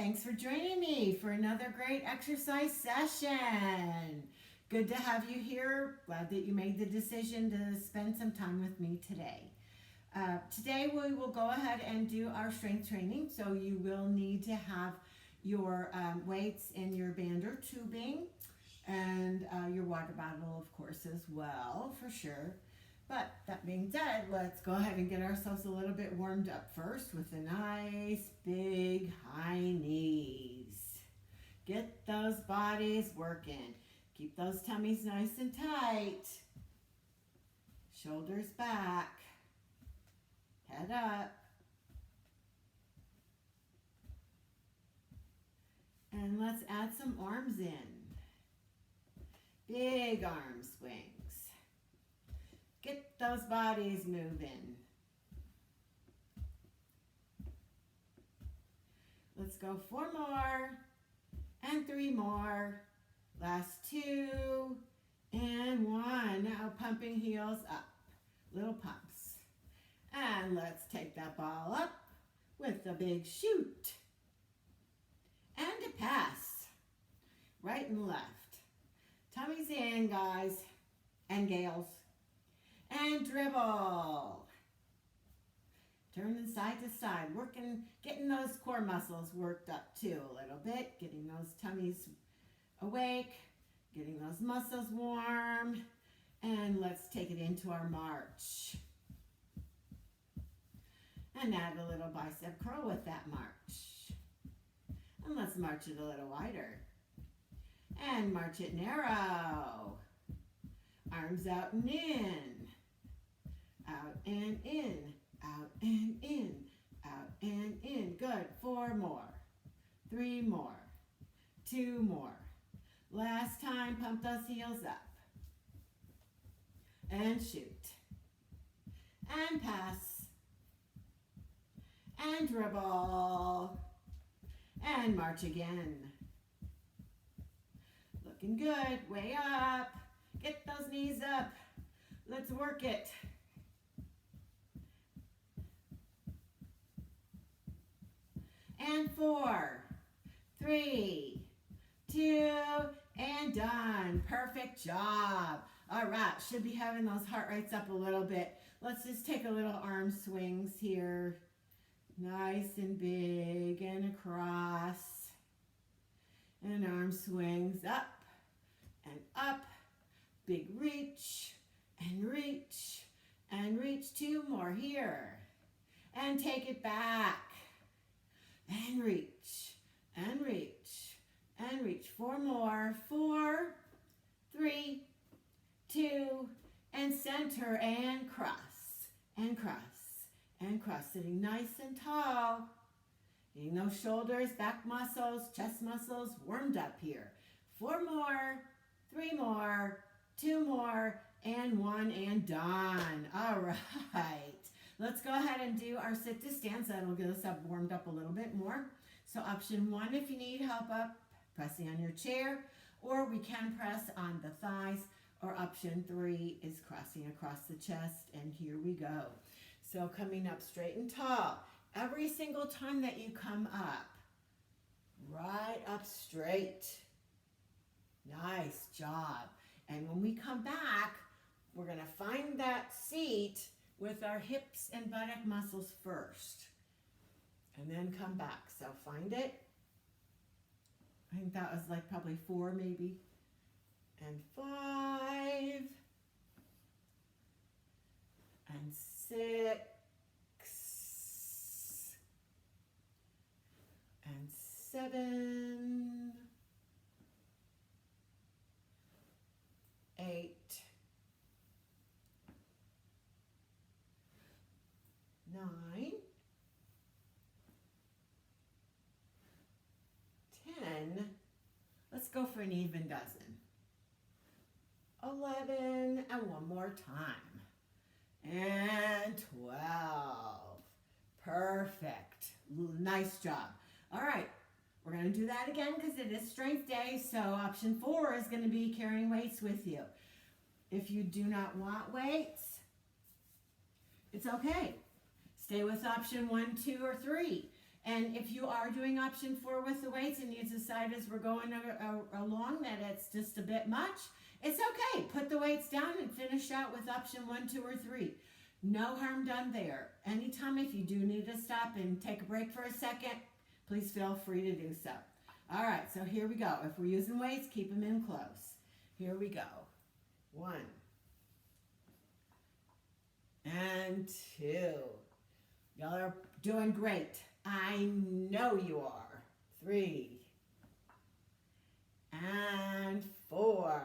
Thanks for joining me for another great exercise session. Good to have you here. Glad that you made the decision to spend some time with me today. Today we will go ahead and do our strength training. So you will need to have your weights in your band or tubing and your water bottle, of course, as well, for sure. But that being said, let's go ahead and get ourselves a little bit warmed up first with a nice big high knees. Get those bodies working. Keep those tummies nice and tight. Shoulders back. Head up. And let's add some arms in. Big arm swings. Get those bodies moving. Let's go 4 more and 3 more. Last 2 and 1. Now pumping heels up. Little pumps. And let's take that ball up with a big shoot. And a pass. Right and left. Tummies in, guys and gals. And dribble. Turning side to side. Working, getting those core muscles worked up too a little bit. Getting those tummies awake. Getting those muscles warm. And let's take it into our march. And add a little bicep curl with that march. And let's march it a little wider. And march it narrow. Arms out and in. Out and in. Out and in. Out and in. Good. 4 more. 3 more. 2 more. Last time, pump those heels up. And shoot. And pass. And dribble. And march again. Looking good. Way up. Get those knees up. Let's work it. And 4, 3, 2, and done. Perfect job. All right, should be having those heart rates up a little bit. Let's just take a little arm swings here. Nice and big and across. And arm swings up and up. Big reach and reach and reach. 2 more here. And take it back. And reach, and reach, and reach. 4 more. 4, 3, 2, and center, and cross, and cross, and cross. Sitting nice and tall. Getting those shoulders, back muscles, chest muscles warmed up here. 4 more, 3 more, 2 more, and 1, and done. All right. Let's go ahead and do our sit to stand. So that'll get us up, warmed up a little bit more. So option 1, if you need help up, pressing on your chair, or we can press on the thighs, or option 3 is crossing across the chest, and here we go. So coming up straight and tall. Every single time that you come up, right up straight. Nice job. And when we come back, we're going to find that seat with our hips and buttock muscles first. And then come back. So find it. I think that was like probably 4 maybe. And 5. And 6. And 7. 8. 9, 10, let's go for an even dozen. 11, and 1 more time. And 12. Perfect. Nice job. All right, we're going to do that again because it is strength day, so option 4 is going to be carrying weights with you. If you do not want weights, it's okay. Stay with option 1, 2, or 3. And if you are doing option 4 with the weights and you decide as we're going along that it's just a bit much, it's okay. Put the weights down and finish out with option 1, 2, or 3. No harm done there. Anytime if you do need to stop and take a break for a second, please feel free to do so. All right, so here we go. If we're using weights, keep them in close. Here we go. 1 and 2. Y'all are doing great. I know you are. 3 and 4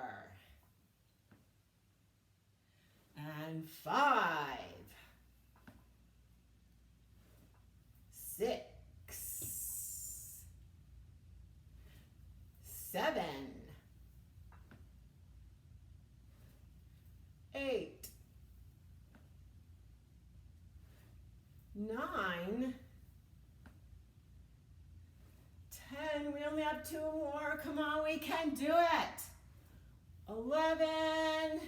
and 5, 6, 7, 8, 9, 10. We only have 2 more. Come on, we can do it. 11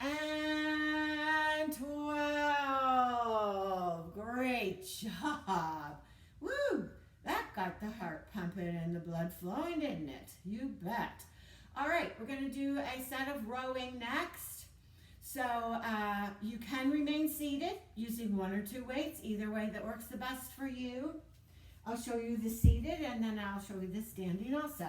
and 12. Great job. Woo! That got the heart pumping and the blood flowing, didn't it? You bet. All right, we're going to do a set of rowing next. So you can remain seated using 1 or 2 weights, either way that works the best for you. I'll show you the seated and then I'll show you the standing also.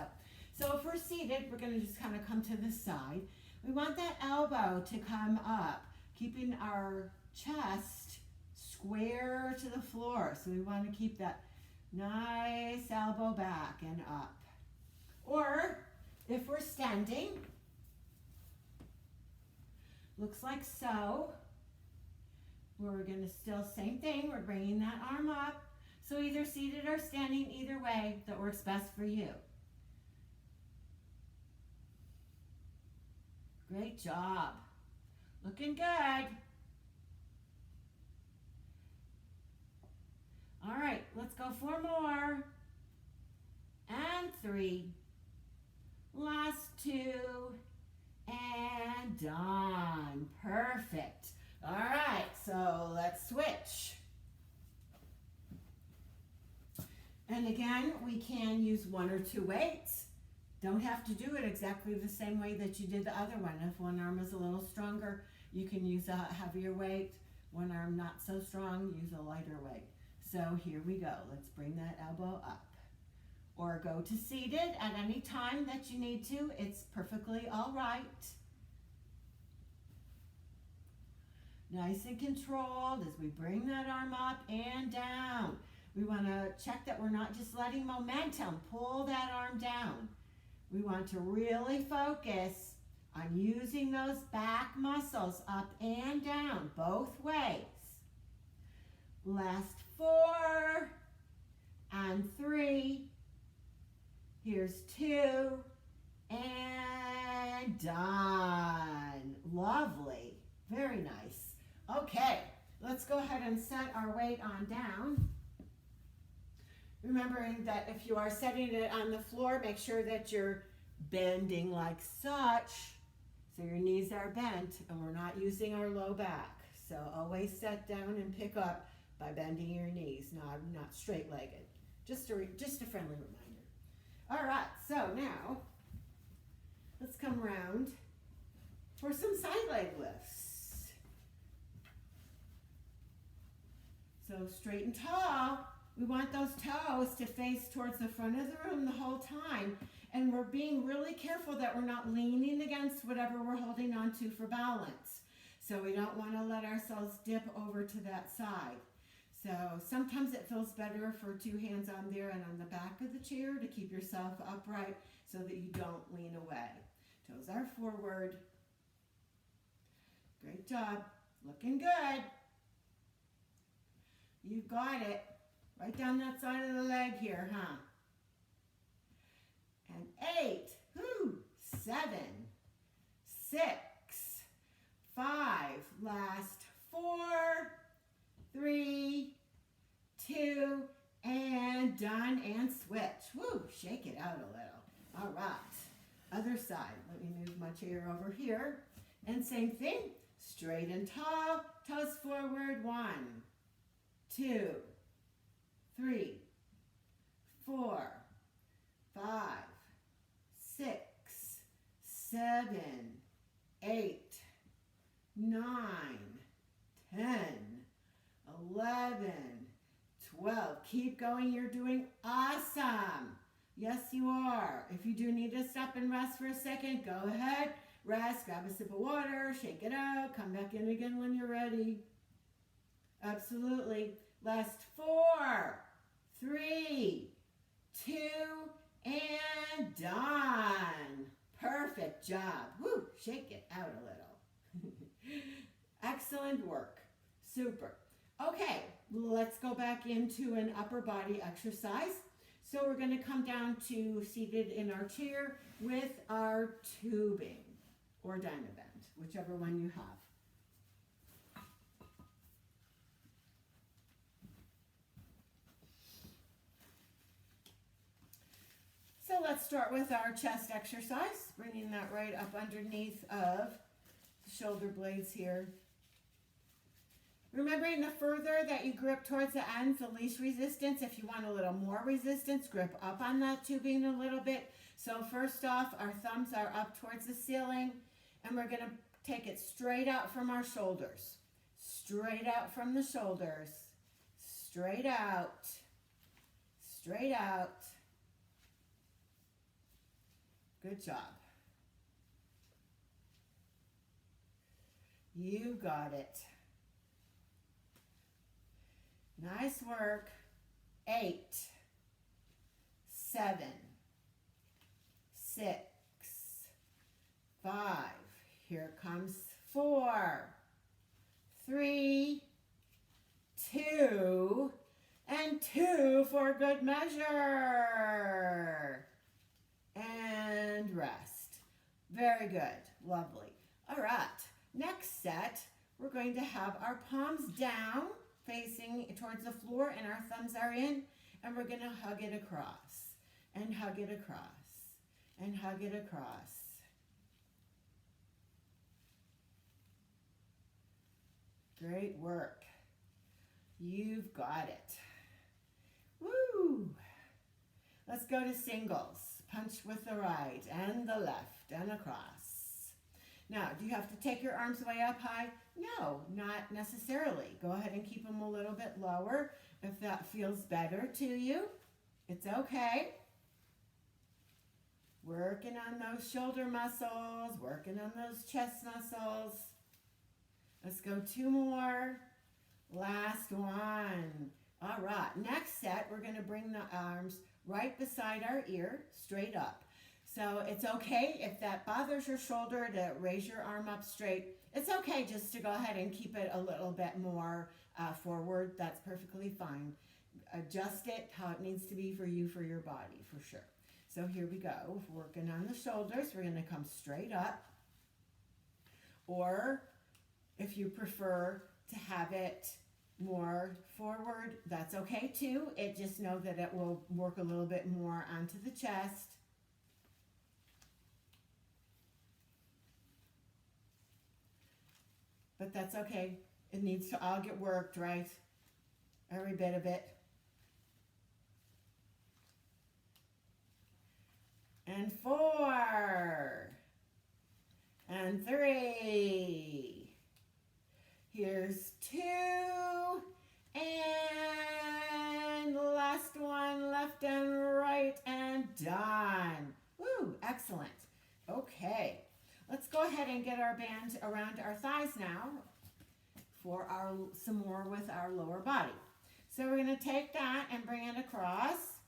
So if we're seated, we're going to just kind of come to the side. We want that elbow to come up, keeping our chest square to the floor. So we want to keep that nice elbow back and up. Or if we're standing, looks like so. We're going to still, same thing, we're bringing that arm up. So either seated or standing, either way that works best for you. Great job. Looking good. All right, let's go 4 more. And 3. Last 2. And done. Perfect. All right, so let's switch. And again, we can use 1 or 2 weights. Don't have to do it exactly the same way that you did the other one. If one arm is a little stronger, you can use a heavier weight. One arm not so strong, use a lighter weight. So here we go. Let's bring that elbow up. Or go to seated at any time that you need to. It's perfectly all right. Nice and controlled as we bring that arm up and down. We want to check that we're not just letting momentum pull that arm down. We want to really focus on using those back muscles up and down, both ways. Last 4 and 3. Here's 2 and done. Lovely. Very nice. Okay, let's go ahead and set our weight on down. Remembering that if you are setting it on the floor, make sure that you're bending like such, so your knees are bent and we're not using our low back. So always set down and pick up by bending your knees, not straight-legged. Just a friendly reminder. All right, so now let's come around for some side leg lifts. So straight and tall. We want those toes to face towards the front of the room the whole time. And we're being really careful that we're not leaning against whatever we're holding on to for balance. So we don't want to let ourselves dip over to that side. So sometimes it feels better for 2 hands on there and on the back of the chair to keep yourself upright so that you don't lean away. Toes are forward. Great job. Looking good. You've got it. Right down that side of the leg here, huh? And 8, 7, 6, 5, last 4, 3, 2, and done, and switch. Woo, shake it out a little. All right, other side. Let me move my chair over here. And same thing, straight and tall, toes forward, 1, 2, 3, 4, 5, 6, 7, 8, 9, 10, 11, 12. Keep going. You're doing awesome. Yes, you are. If you do need to stop and rest for a second, go ahead. Rest, grab a sip of water, shake it out, come back in again when you're ready. Absolutely. Last 4, 3, 2, and done. Perfect job. Woo, shake it out a little. Excellent work. Super. Okay, let's go back into an upper body exercise. So we're going to come down to seated in our chair with our tubing or Dynabend, whichever one you have. So let's start with our chest exercise, bringing that right up underneath of the shoulder blades here. Remembering the further that you grip towards the ends, the least resistance. If you want a little more resistance, grip up on that tubing a little bit. So first off, our thumbs are up towards the ceiling, and we're going to take it straight out from our shoulders. Straight out from the shoulders. Straight out. Straight out. Good job. You got it. Nice work. 8, 7, 6, 5. Here comes 4, 3, 2, and 2 for good measure. And rest. Very good. Lovely. All right. Next set, we're going to have our palms down, facing towards the floor, and our thumbs are in, and we're going to hug it across, and hug it across, and hug it across. Great work. You've got it. Woo! Let's go to singles. Punch with the right and the left and across. Now, do you have to take your arms way up high? No, not necessarily. Go ahead and keep them a little bit lower if that feels better to you. It's okay. Working on those shoulder muscles, working on those chest muscles. Let's go 2 more. Last one. All right, next set, we're going to bring the arms right beside our ear, straight up. So it's okay if that bothers your shoulder to raise your arm up straight. It's okay just to go ahead and keep it a little bit more forward. That's perfectly fine. Adjust it how it needs to be for you, for your body, for sure. So here we go. Working on the shoulders, we're going to come straight up. Or if you prefer to have it more forward, that's okay too. It just know that it will work a little bit more onto the chest. But that's okay. It needs to all get worked, right? Every bit of it. And 4. And 3. Here's 2. And last one, left and right, and done. Woo, excellent. Okay, let's go ahead and get our band around our thighs now for some more with our lower body. So we're going to take that and bring it across.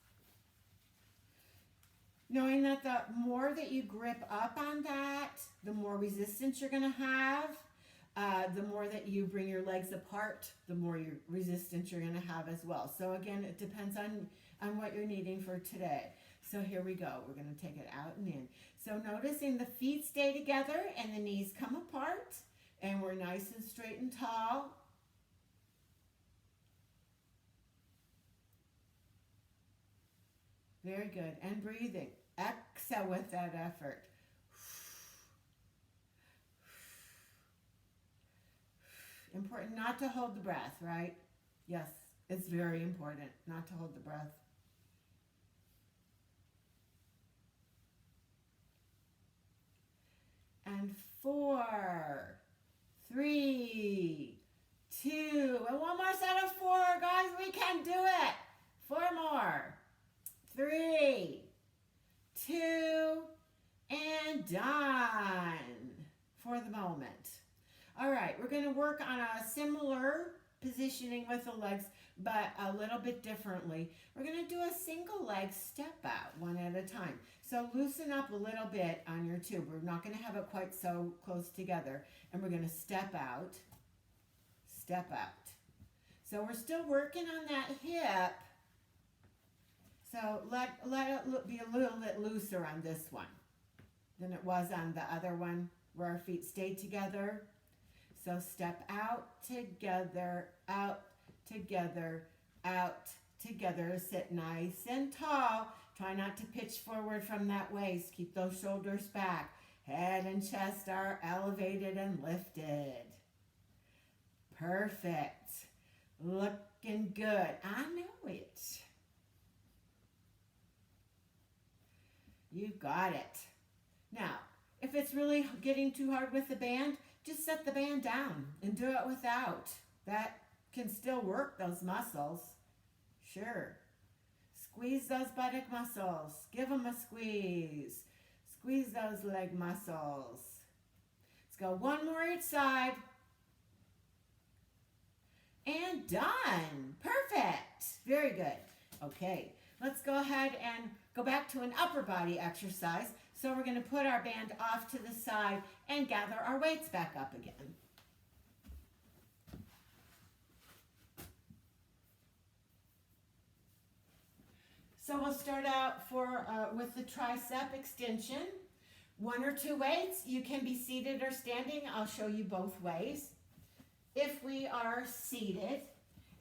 Knowing that the more that you grip up on that, the more resistance you're going to have. The more that you bring your legs apart, the more resistance you're going to have as well. So again, it depends on what you're needing for today. So here we go. We're going to take it out and in. So noticing the feet stay together and the knees come apart. And we're nice and straight and tall. Very good. And breathing. Exhale with that effort. Important not to hold the breath, right? Yes, it's very important not to hold the breath. and 4, 3, 2, and one more set of 4, guys, we can do it. 4 more, 3, 2, and done for the moment. All right, we're going to work on a similar positioning with the legs, but a little bit differently. We're going to do a single leg step out, one at a time. So loosen up a little bit on your tube. We're not going to have it quite so close together. And we're going to step out, step out. So we're still working on that hip. So let it be a little bit looser on this one than it was on the other one where our feet stayed together. So step out, together, out, together, out, together. Sit nice and tall. Try not to pitch forward from that waist. Keep those shoulders back. Head and chest are elevated and lifted. Perfect. Looking good. I know it. You got it. Now, if it's really getting too hard with the band, just set the band down and do it without. That can still work those muscles. Sure. Squeeze those buttock muscles. Give them a squeeze. Squeeze those leg muscles. Let's go one more each side. And done. Perfect. Very good. Okay, let's go ahead and go back to an upper body exercise. So we're going to put our band off to the side and gather our weights back up again. So we'll start out with the tricep extension. 1 or 2 weights. You can be seated or standing. I'll show you both ways. If we are seated,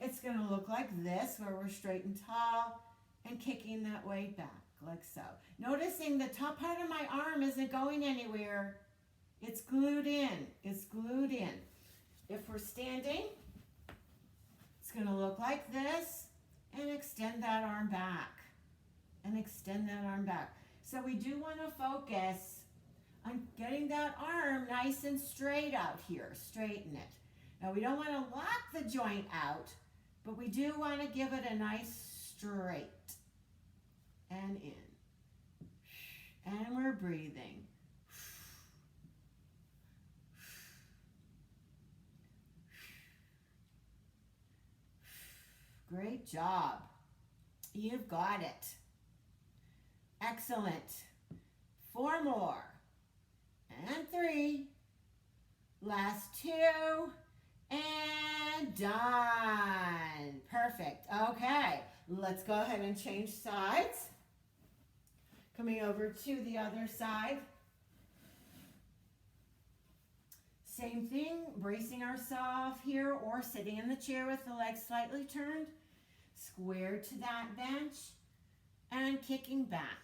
it's going to look like this, where we're straight and tall and kicking that weight back, like so. Noticing the top part of my arm isn't going anywhere. It's glued in. It's glued in. If we're standing, it's going to look like this, and extend that arm back. And extend that arm back. So we do want to focus on getting that arm nice and straight out here. Straighten it. Now we don't want to lock the joint out, but we do want to give it a nice straight. And in. And we're breathing. Great job. You've got it. Excellent. 4 more. And 3. Last 2. And done. Perfect. Okay, let's go ahead and change sides. Coming over to the other side. Same thing, bracing ourselves here or sitting in the chair with the legs slightly turned. Square to that bench and kicking back.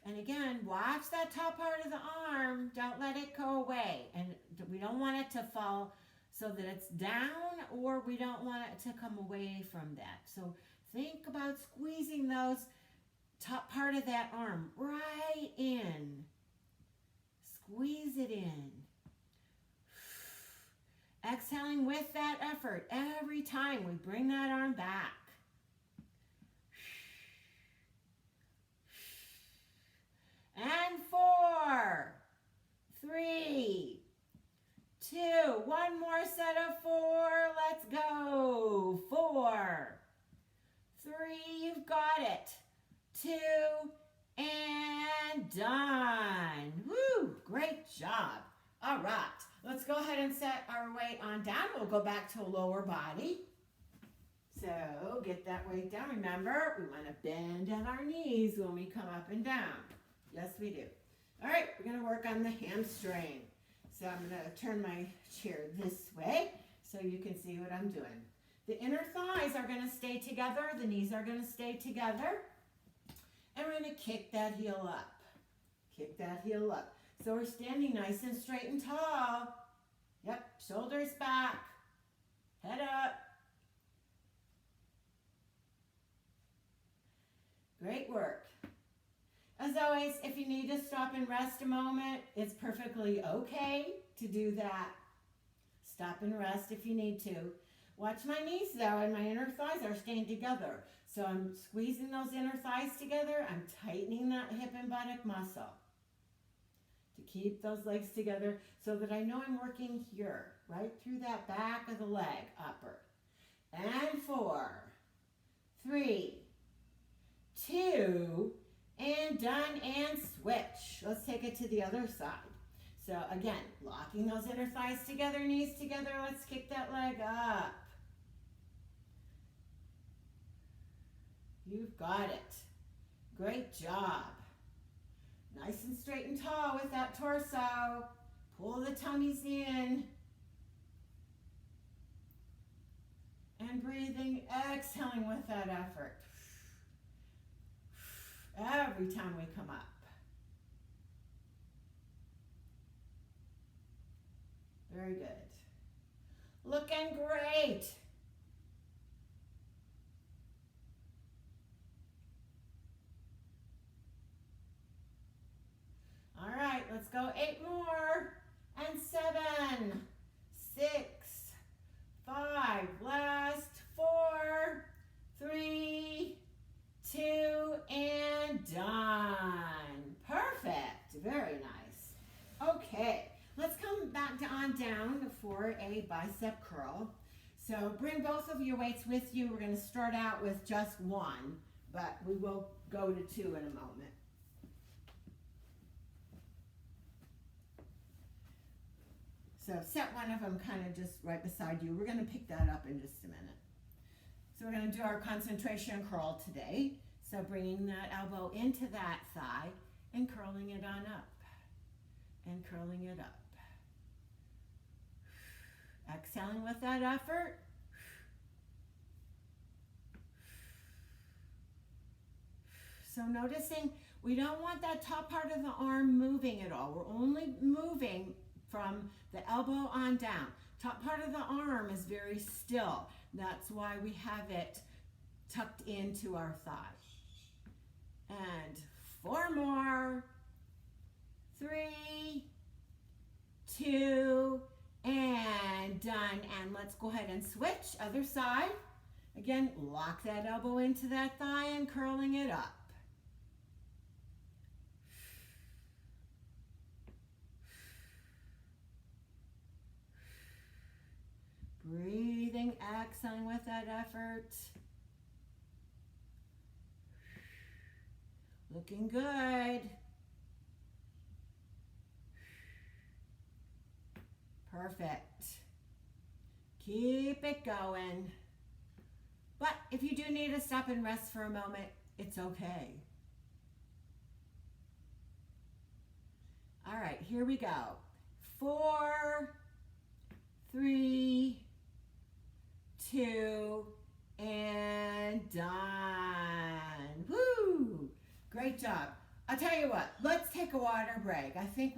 And again, watch that top part of the arm. Don't let it go away. And we don't want it to fall so that it's down, or we don't want it to come away from that. So think about squeezing those top part of that arm right in. Squeeze it in. Exhaling with that effort every time we bring that arm back. And 4, 3, 2, one more set of 4. Let's go. 4, 3, you've got it. 2, and done. Woo, great job. All right, let's go ahead and set our weight on down. We'll go back to a lower body. So get that weight down. Remember, we want to bend at our knees when we come up and down. Yes, we do. All right, we're going to work on the hamstring. So I'm going to turn my chair this way so you can see what I'm doing. The inner thighs are going to stay together. The knees are going to stay together. And we're going to kick that heel up. Kick that heel up. So we're standing nice and straight and tall. Yep, shoulders back. Head up. Great work. As always, if you need to stop and rest a moment, it's perfectly okay to do that. Stop and rest if you need to. Watch my knees though, and my inner thighs are staying together. So I'm squeezing those inner thighs together. I'm tightening that hip and buttock muscle to keep those legs together so that I know I'm working here, right through that back of the leg, upper. And 4, 3, 2, and done, and switch. Let's take it to the other side. So again, locking those inner thighs together, knees together. Let's kick that leg up. You've got it. Great job. Nice and straight and tall with that torso. Pull the tummies in. And breathing, exhaling with that effort. Every time we come up. Very good. Looking great. All right, let's go 8 more. And 7, 6, 5, last 4, 3, 2, and done. Perfect. Very nice. Okay, let's come back on down for a bicep curl. So bring both of your weights with you. We're going to start out with just one, but we will go to 2 in a moment. So set one of them kind of just right beside you. We're going to pick that up in just a minute. So we're going to do our concentration curl today. So bringing that elbow into that thigh and curling it on up. And curling it up. Exhaling with that effort. So noticing we don't want that top part of the arm moving at all. We're only moving from the elbow on down. Top part of the arm is very still. That's why we have it tucked into our thigh. And 4 more. 3, 2, and done. And let's go ahead and switch. Other side. Again, lock that elbow into that thigh and curling it up. Breathing, exhaling with that effort. Looking good. Perfect. Keep it going. But if you do need to stop and rest for a moment, it's okay. All right, here we go. 4, 3, 2, and done. Woo! Great job. I'll tell you what, let's take a water break. I think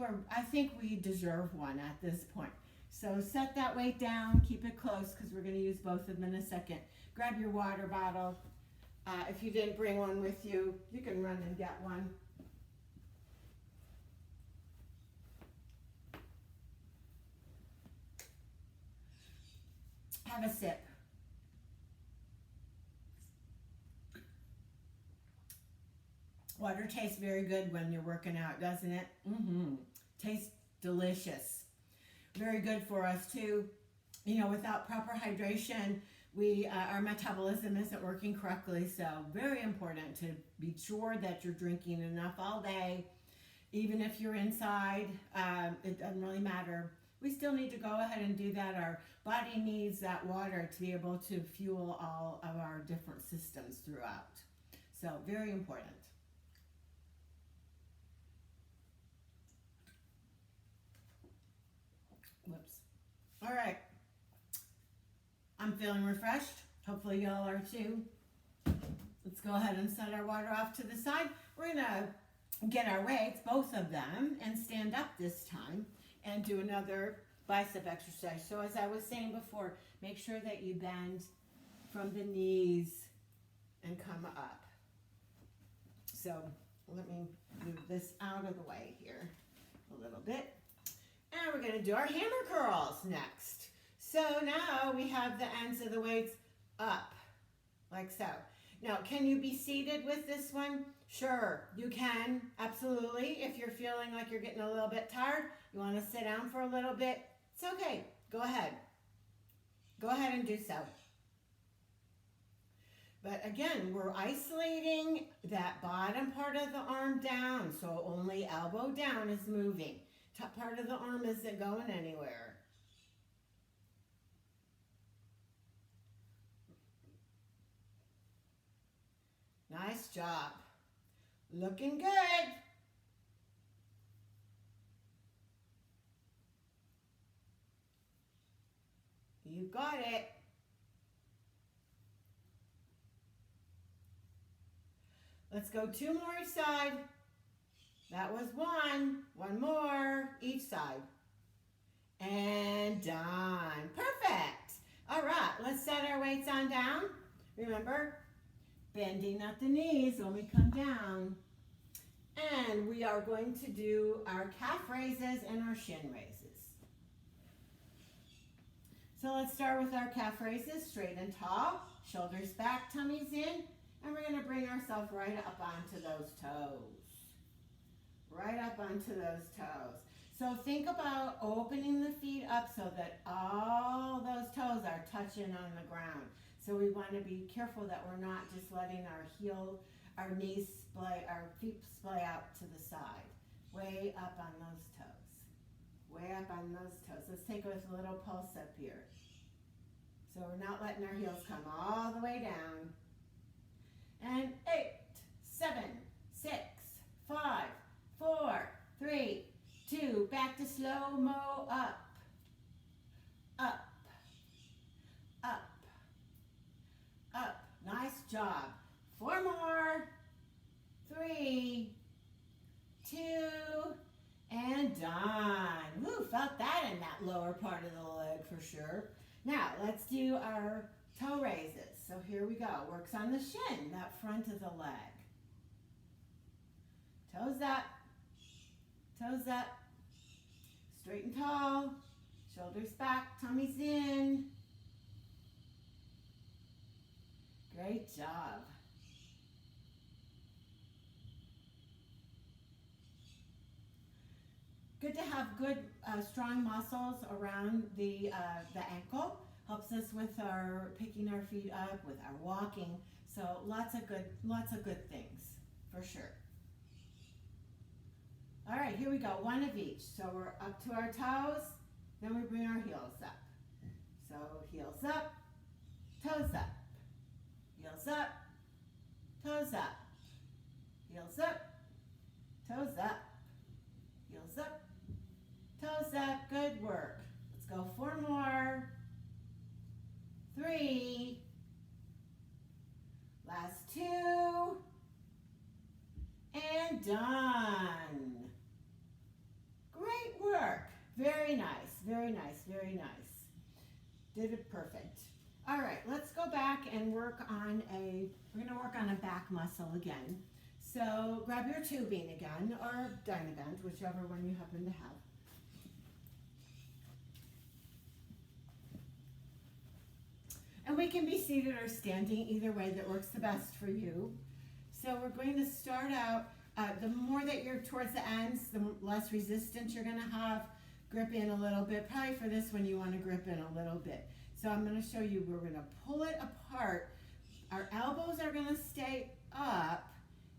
we deserve one at this point. So set that weight down, keep it close because we're going to use both of them in a second. Grab your water bottle. If you didn't bring one with you, you can run and get one. Have a sip. Water tastes very good when you're working out, doesn't it? Tastes delicious. Very good for us too. You know, without proper hydration, our metabolism isn't working correctly. So very important to be sure that you're drinking enough all day. Even if you're inside, it doesn't really matter. We still need to go ahead and do that. Our body needs that water to be able to fuel all of our different systems throughout. So very important. Whoops. All right. I'm feeling refreshed. Hopefully y'all are too. Let's go ahead and set our water off to the side. We're going to get our weights, both of them, and stand up this time and do another bicep exercise. So as I was saying before, make sure that you bend from the knees and come up. So let me move this out of the way here a little bit. And we're going to do our hammer curls next. So now we have the ends of the weights up, like so. Now, can you be seated with this one? Sure, you can, absolutely. If you're feeling like you're getting a little bit tired, you want to sit down for a little bit, it's okay. Go ahead. Go ahead and do so. But again, we're isolating that bottom part of the arm down, so only elbow down is moving. Top part of the arm isn't going anywhere. Nice job. Looking good. You got it. Let's go 2 more each side. That was 1. 1 more each side. And done. Perfect. All right, let's set our weights on down. Remember, bending at the knees when we come down. And we are going to do our calf raises and our shin raises. So let's start with our calf raises, straight and tall, shoulders back, tummies in, and we're going to bring ourselves right up onto those toes. Right up onto those toes. So think about opening the feet up so that all those toes are touching on the ground. So we want to be careful that we're not just letting our knees splay, our feet splay out to the side. Way up on those toes. Way up on those toes. Let's take it with a little pulse up here. So we're not letting our heels come all the way down. And 8, 7, 6, 5, 4, 3, 2, back to slow-mo, up, up, up, up. Nice job. 4 more, 3, 2, and done. Woo, felt that in that lower part of the leg for sure. Now, let's do our toe raises. So here we go. Works on the shin, that front of the leg. Toes up, toes up, straight and tall, shoulders back, tummies in. Great job. Good to have good, strong muscles around the ankle. Helps us with our picking our feet up, with our walking. So lots of good things for sure. All right, here we go. 1 of each. So we're up to our toes, then we bring our heels up. So heels up, toes up, heels up, toes up, heels up, toes up, heels up, toes up. Good work. Let's go 4 more. 3. Last 2. And done. Great work. Very nice, very nice, very nice. Did it perfect. All right, let's go back and work on we're gonna work on a back muscle again. So grab your tubing again, or Dynaband, whichever one you happen to have. And we can be seated or standing, either way that works the best for you. So we're going to start out, the more that you're towards the ends, the less resistance you're gonna have. Grip in a little bit. Probably for this one, you wanna grip in a little bit. So I'm gonna show you, we're gonna pull it apart. Our elbows are gonna stay up,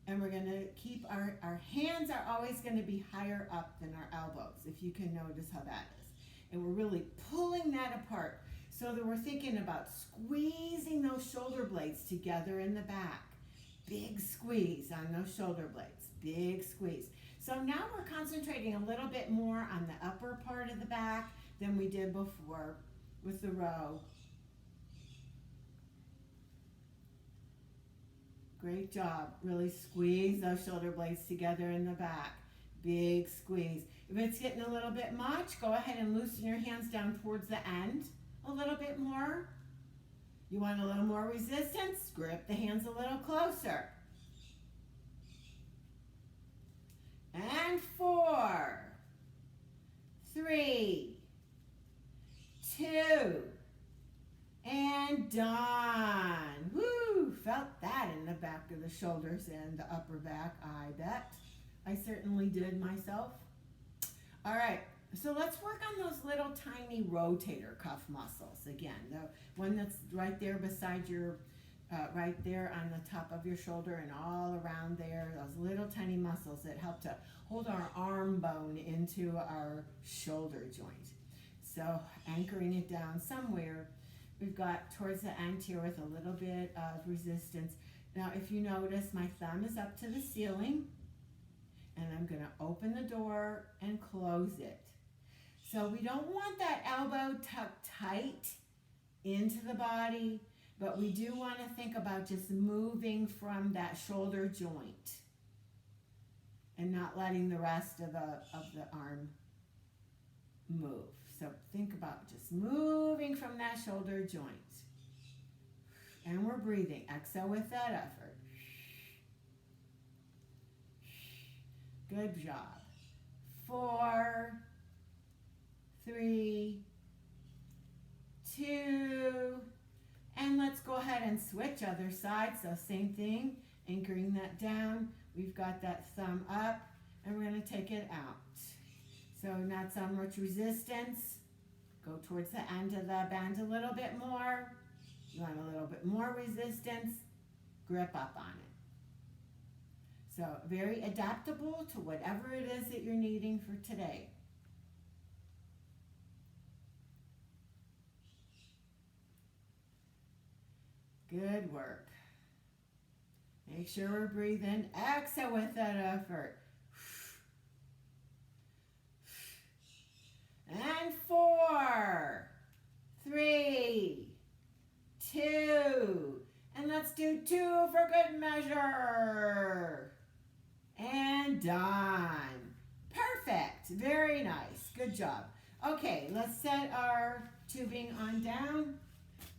and we're gonna keep our hands are always gonna be higher up than our elbows, if you can notice how that is. And we're really pulling that apart. So that we're thinking about squeezing those shoulder blades together in the back. Big squeeze on those shoulder blades, big squeeze. So now we're concentrating a little bit more on the upper part of the back than we did before with the row. Great job. Really squeeze those shoulder blades together in the back. Big squeeze. If it's getting a little bit much, go ahead and loosen your hands down towards the end a little bit more. You want a little more resistance? Grip the hands a little closer. and 4, 3, 2, and done. Woo! Felt that in the back of the shoulders and the upper back, I bet. I certainly did myself. All right, so let's work on those little tiny rotator cuff muscles again. The one that's right there beside your, right there on the top of your shoulder and all around there, those little tiny muscles that help to hold our arm bone into our shoulder joint. So anchoring it down somewhere. We've got towards the end here with a little bit of resistance. Now, if you notice, my thumb is up to the ceiling, and I'm going to open the door and close it. So we don't want that elbow tucked tight into the body, but we do want to think about just moving from that shoulder joint and not letting the rest of the arm move. So think about just moving from that shoulder joint. And we're breathing. Exhale with that effort. Good job. 4, 3, 2, and let's go ahead and switch other side. So same thing, anchoring that down. We've got that thumb up, and we're going to take it out. So not so much resistance. Go towards the end of the bend a little bit more. You want a little bit more resistance. Grip up on it. So very adaptable to whatever it is that you're needing for today. Good work. Make sure we're breathing. Exhale with that effort. And 4, 3, 2, and let's do 2 for good measure. And done. Perfect. Very nice. Good job. Okay, let's set our tubing on down.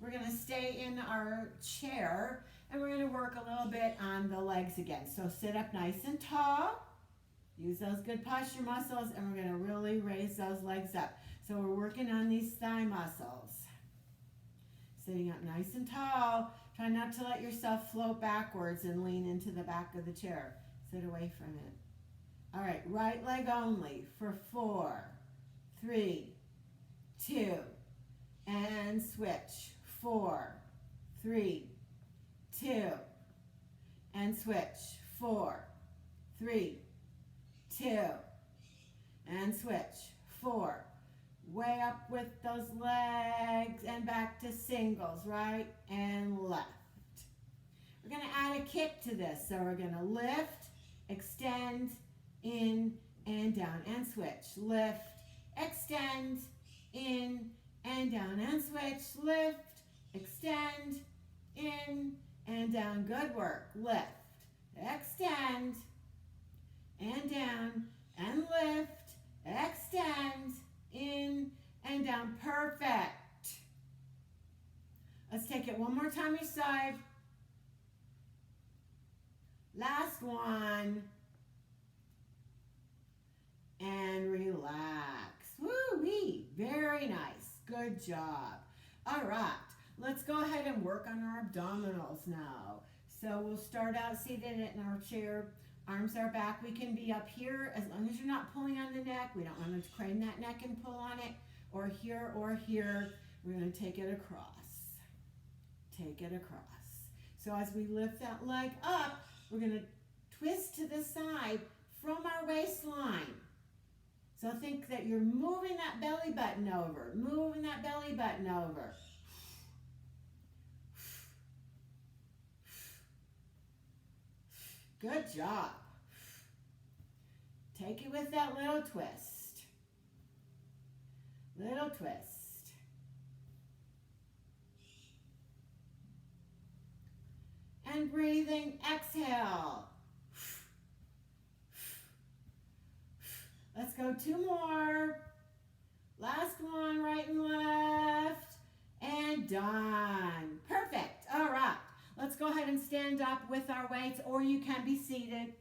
We're going to stay in our chair, and we're going to work a little bit on the legs again. So sit up nice and tall. Use those good posture muscles, and we're going to really raise those legs up. So we're working on these thigh muscles. Sitting up nice and tall. Try not to let yourself float backwards and lean into the back of the chair. Sit away from it. All right, right leg only for 4, 3, 2, and switch. 4, 3, 2, and switch. 4, 3, 2, and switch. 4, way up with those legs and back to singles, right and left. We're going to add a kick to this, so we're going to lift, extend, in and down, and switch. Lift, extend, in and down, and switch. Lift, extend, in and down. Good work. Lift, extend, and down, and lift, extend, in and down. Perfect. Let's take it one more time each side. Last one. And relax. Woo-wee. Very nice. Good job. All right. Let's go ahead and work on our abdominals now. So we'll start out seated in our chair. Arms are back. We can be up here as long as you're not pulling on the neck. We don't want to crane that neck and pull on it. Or here or here. We're going to take it across. Take it across. So as we lift that leg up, we're going to twist to the side from our waistline. So think that you're moving that belly button over. Moving that belly button over. Good job. Take it with that little twist. Little twist. And breathing, exhale. Let's go 2 more. Last one, right and left. And done. Perfect. All right. Let's go ahead and stand up with our weights, or you can be seated.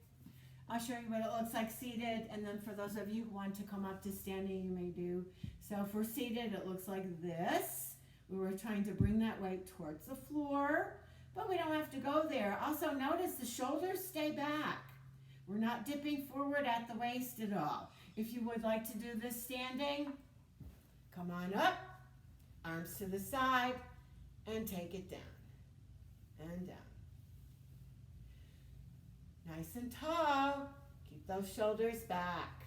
I'll show you what it looks like seated, and then for those of you who want to come up to standing, you may do. So if we're seated, it looks like this. We were trying to bring that weight towards the floor, but we don't have to go there. Also, notice the shoulders stay back. We're not dipping forward at the waist at all. If you would like to do this standing, come on up, arms to the side, and take it down and down. Nice and tall. Keep those shoulders back.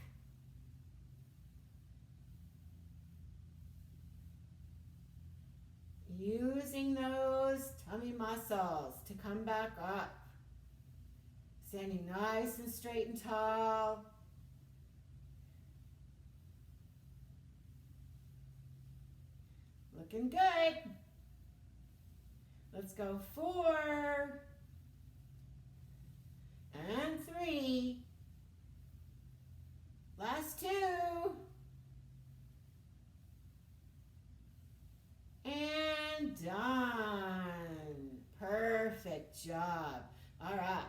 Using those tummy muscles to come back up. Standing nice and straight and tall. Looking good. Let's go 4 and 3. Last 2. And done. Perfect job. All right.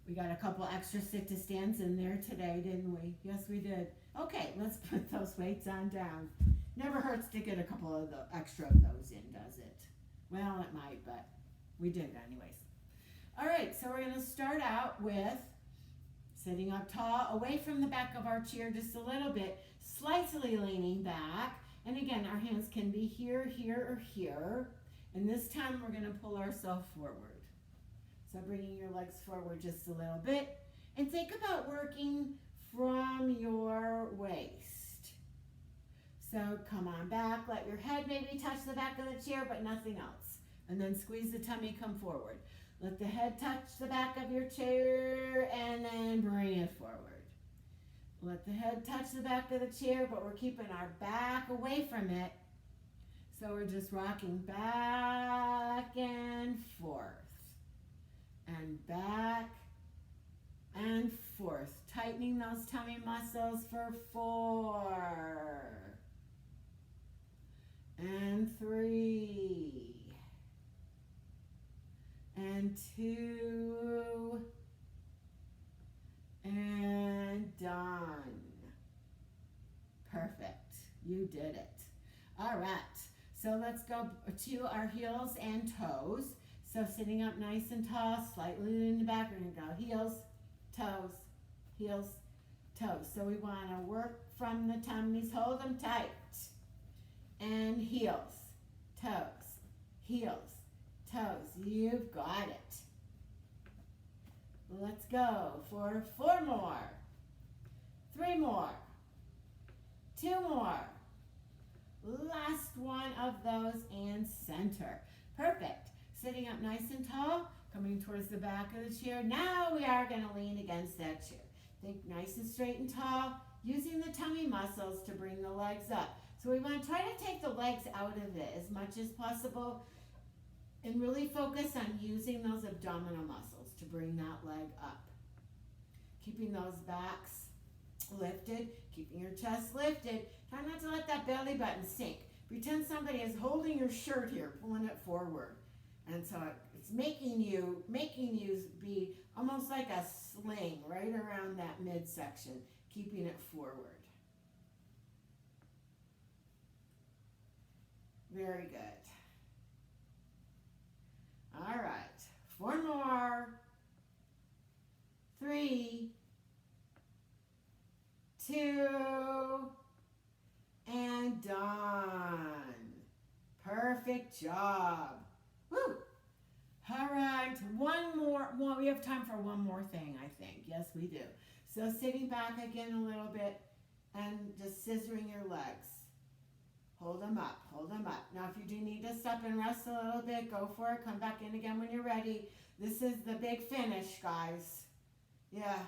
We got a couple extra sit-to-stands in there today, didn't we? Yes, we did. Okay, let's put those weights on down. Never hurts to get a couple of the extra of those in, does it? Well, it might, but we did it anyways. All right, so we're going to start out with sitting up tall, away from the back of our chair just a little bit, slightly leaning back. And again, our hands can be here, here, or here. And this time we're going to pull ourselves forward. So bringing your legs forward just a little bit. And think about working from your waist. So come on back, let your head maybe touch the back of the chair, but nothing else. And then squeeze the tummy, come forward. Let the head touch the back of your chair and then bring it forward. Let the head touch the back of the chair, but we're keeping our back away from it. So we're just rocking back and forth. And back and forth. Tightening those tummy muscles for 4 and 3 and 2 and done. Perfect. You did it. All right. So let's go to our heels and toes. So sitting up nice and tall, slightly in the back, we're going to go heels, toes, heels, toes. So we want to work from the tummies, hold them tight. And heels, toes, heels, toes. You've got it. Let's go for 4 more, 3 more, 2 more. Last one of those and center. Perfect. Sitting up nice and tall, coming towards the back of the chair. Now we are going to lean against that chair. Think nice and straight and tall, using the tummy muscles to bring the legs up. So we want to try to take the legs out of it as much as possible and really focus on using those abdominal muscles to bring that leg up. Keeping those backs lifted, keeping your chest lifted. Try not to let that belly button sink. Pretend somebody is holding your shirt here, pulling it forward. And so it's making you be almost like a sling right around that midsection, keeping it forward. Very good. All right, 4 more, 3, 2, and done. Perfect job. Woo! All right, one more. Well, we have time for one more thing, I think. Yes, we do. So sitting back again a little bit and just scissoring your legs. Hold them up, hold them up. Now, if you do need to stop and rest a little bit, go for it. Come back in again when you're ready. This is the big finish, guys. Yeah,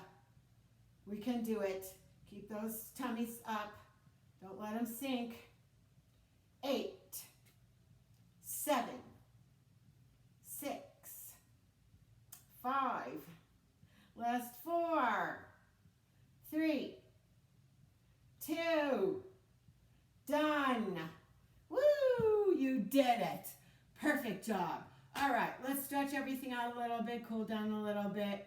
we can do it. Keep those tummies up. Don't let them sink. 8, 7, 6, 5, last 4, 3, 2, done. Woo, you did it. Perfect job. All right, let's stretch everything out a little bit, cool down a little bit.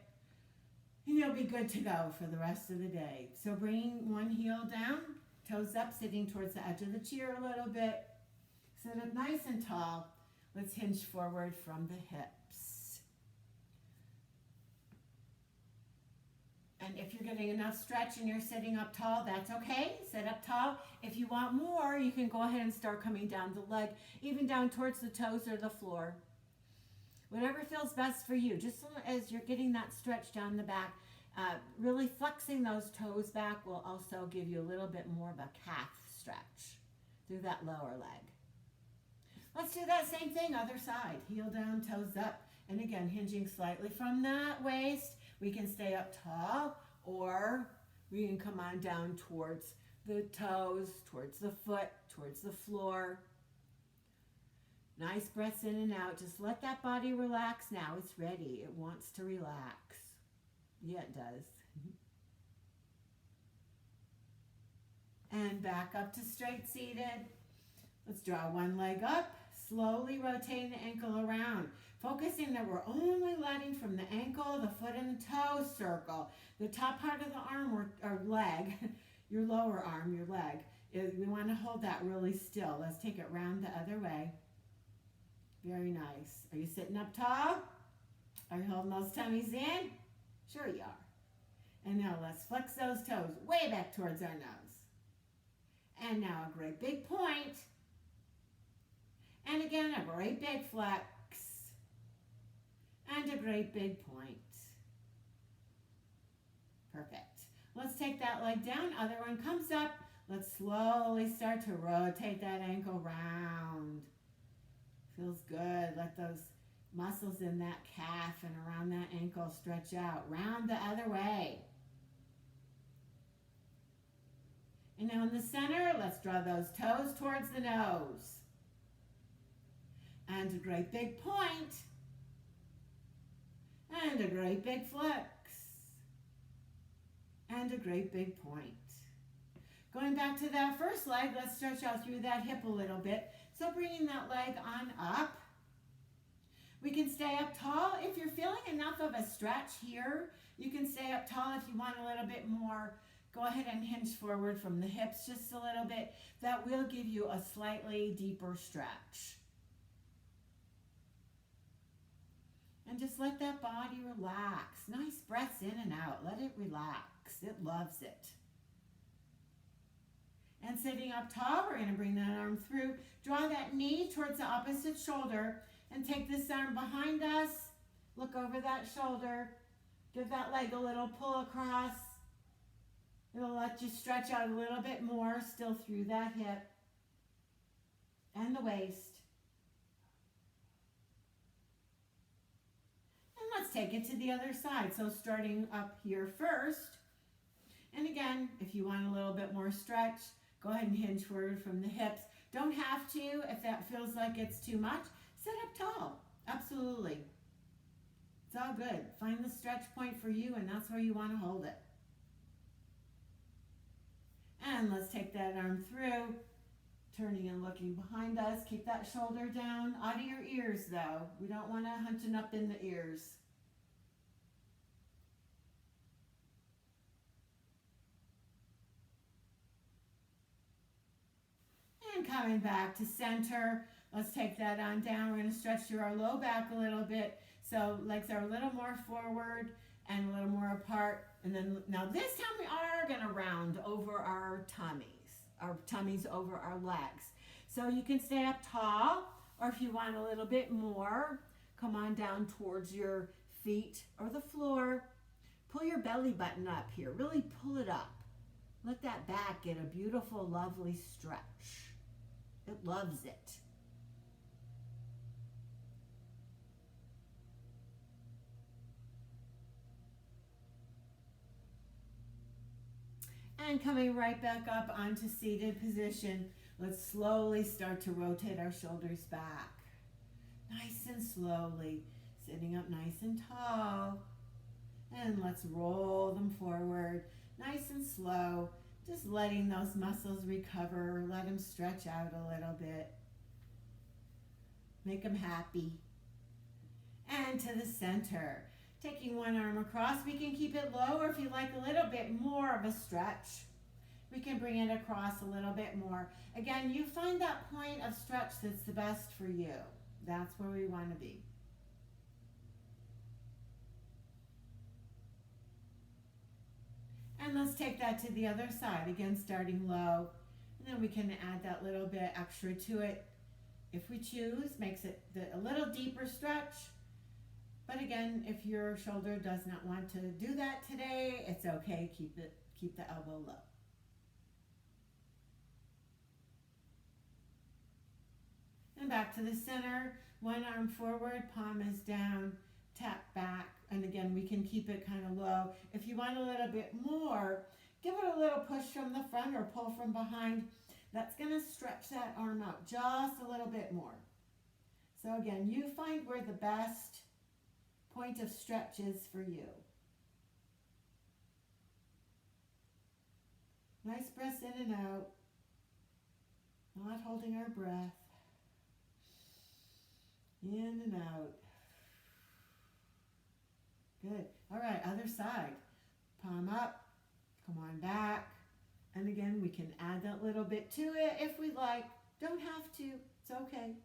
And you'll be good to go for the rest of the day. So bringing one heel down, toes up, sitting towards the edge of the chair a little bit. Sit up nice and tall. Let's hinge forward from the hips. And if you're getting enough stretch and you're sitting up tall, that's okay. Sit up tall. If you want more, you can go ahead and start coming down the leg, even down towards the toes or the floor. Whatever feels best for you. Just as you're getting that stretch down the back, really flexing those toes back will also give you a little bit more of a calf stretch through that lower leg. Let's do that same thing, other side. Heel down, toes up. And again, hinging slightly from that waist. We can stay up tall, or we can come on down towards the toes, towards the foot, towards the floor. Nice breaths in and out. Just let that body relax now. It's ready. It wants to relax. Yeah, it does. And back up to straight seated. Let's draw one leg up. Slowly rotating the ankle around. Focusing that we're only letting from the ankle, the foot, and the toe circle. The top part of the arm or leg, your lower arm, your leg, we want to hold that really still. Let's take it round the other way. Very nice. Are you sitting up tall? Are you holding those tummies in? Sure you are. And now let's flex those toes way back towards our nose. And now a great big point. And again, a great big flex. And a great big point. Perfect. Let's take that leg down. Other one comes up. Let's slowly start to rotate that ankle round. Feels good. Let those muscles in that calf and around that ankle stretch out. Round the other way. And now in the center, let's draw those toes towards the nose. And a great big point. And a great big flex. And a great big point. Going back to that first leg, let's stretch out through that hip a little bit. So bringing that leg on up. We can stay up tall. If you're feeling enough of a stretch here, you can stay up tall. If you want a little bit more, go ahead and hinge forward from the hips just a little bit. That will give you a slightly deeper stretch. And just let that body relax. Nice breaths in and out. Let it relax. It loves it. And sitting up tall, we're going to bring that arm through. Draw that knee towards the opposite shoulder and take this arm behind us. Look over that shoulder. Give that leg a little pull across. It'll let you stretch out a little bit more still through that hip and the waist. Let's take it to the other side. So starting up here first. And again, if you want a little bit more stretch, go ahead and hinge forward from the hips. Don't have to if that feels like it's too much. Sit up tall. Absolutely. It's all good. Find the stretch point for you, and that's where you want to hold it. And let's take that arm through. Turning and looking behind us. Keep that shoulder down. Out of your ears, though. We don't want to hunching up in the ears. And coming back to center. Let's take that on down. We're going to stretch through our low back a little bit. So legs are a little more forward and a little more apart. And then now this time we are going to round over our tummies over our legs. So you can stay up tall, or if you want a little bit more, come on down towards your feet or the floor. Pull your belly button up here. Really pull it up. Let that back get a beautiful, lovely stretch. It loves it. And coming right back up onto seated position, let's slowly start to rotate our shoulders back. Nice and slowly, sitting up nice and tall. And let's roll them forward, nice and slow, just letting those muscles recover, let them stretch out a little bit. Make them happy. And to the center. Taking one arm across, we can keep it low, or if you like a little bit more of a stretch, we can bring it across a little bit more. Again, you find that point of stretch that's the best for you. That's where we want to be. And let's take that to the other side. Again, starting low. And then we can add that little bit extra to it if we choose. Makes it a little deeper stretch. But again, if your shoulder does not want to do that today, it's okay. Keep the elbow low. And back to the center. One arm forward, palm is down, tap back. And again, we can keep it kind of low. If you want a little bit more, give it a little push from the front or pull from behind. That's going to stretch that arm out just a little bit more. So again, you find where the best point of stretch is for you. Nice breaths in and out. Not holding our breath. In and out. Good. All right, other side. Palm up. Come on back. And again, we can add that little bit to it if we like. Don't have to. It's okay.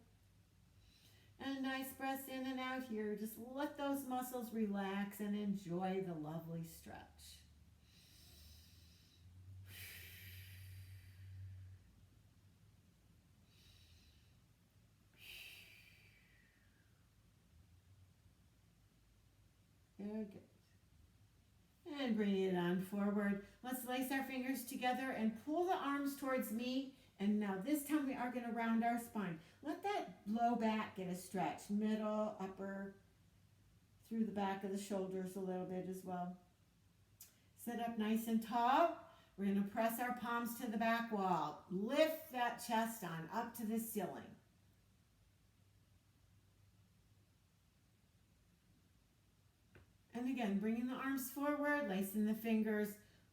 And nice breaths in and out here. Just let those muscles relax and enjoy the lovely stretch. Very good. And bring it on forward. Let's lace our fingers together and pull the arms towards me. And now this time we are going to round our spine. Let that low back get a stretch. Middle, upper, through the back of the shoulders a little bit as well. Sit up nice and tall. We're going to press our palms to the back wall. Lift that chest on up to the ceiling. And again, bringing the arms forward, lacing the fingers,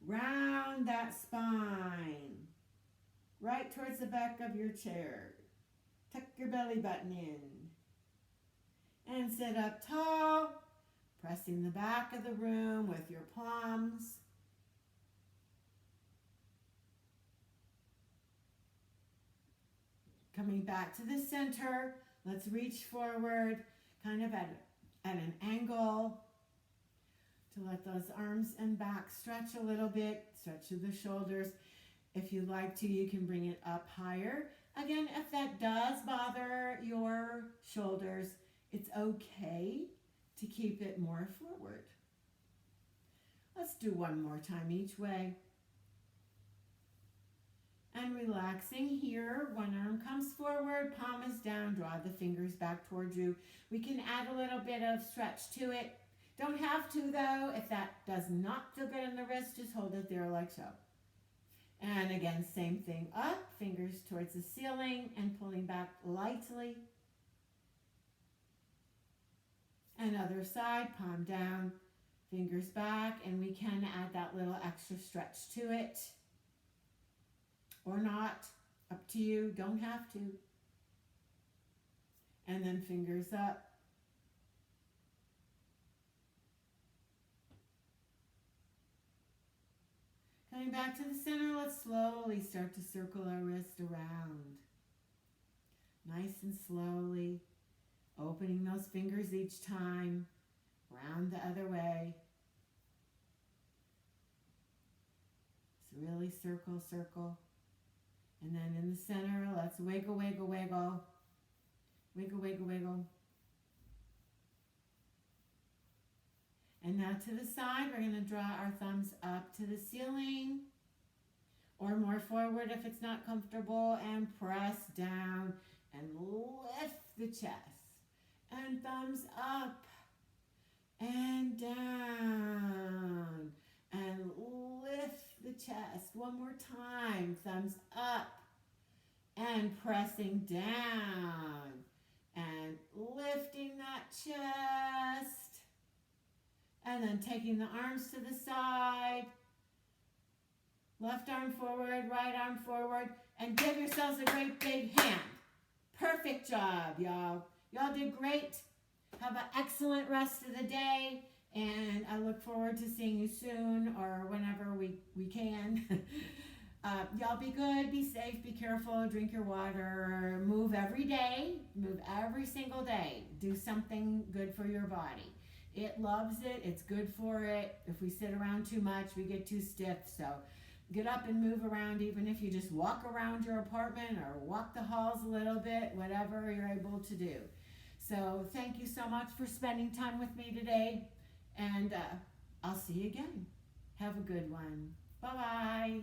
round that spine. Right towards the back of your chair. Tuck your belly button in. And sit up tall, pressing the back of the room with your palms. Coming back to the center, let's reach forward, kind of at an angle, to let those arms and back stretch a little bit, stretch to the shoulders. If you'd like to, you can bring it up higher. Again, if that does bother your shoulders, it's okay to keep it more forward. Let's do one more time each way. And relaxing here, one arm comes forward, palm is down, draw the fingers back towards you. We can add a little bit of stretch to it. Don't have to though. If that does not feel good in the wrist, just hold it there like so. And again, same thing up, fingers towards the ceiling and pulling back lightly. And other side, palm down, fingers back, and we can add that little extra stretch to it. Or not, up to you, don't have to. And then fingers up. Coming back to the center, let's slowly start to circle our wrist around. Nice and slowly, opening those fingers each time, round the other way. So really circle, circle. And then in the center, let's wiggle, wiggle, wiggle. Wiggle, wiggle, wiggle. And now to the side, we're going to draw our thumbs up to the ceiling or more forward if it's not comfortable, and press down and lift the chest. And thumbs up and down and lift the chest. One more time, thumbs up and pressing down and lifting that chest. And then taking the arms to the side, left arm forward, right arm forward, and give yourselves a great big hand. Perfect job, y'all. Y'all did great. Have an excellent rest of the day. And I look forward to seeing you soon or whenever we can. Y'all be good, be safe, be careful, drink your water, move every day, move every single day. Do something good for your body. It loves it, it's good for it. If we sit around too much, we get too stiff. So get up and move around, even if you just walk around your apartment or walk the halls a little bit, whatever you're able to do. So thank you so much for spending time with me today. And I'll see you again. Have a good one. Bye-bye.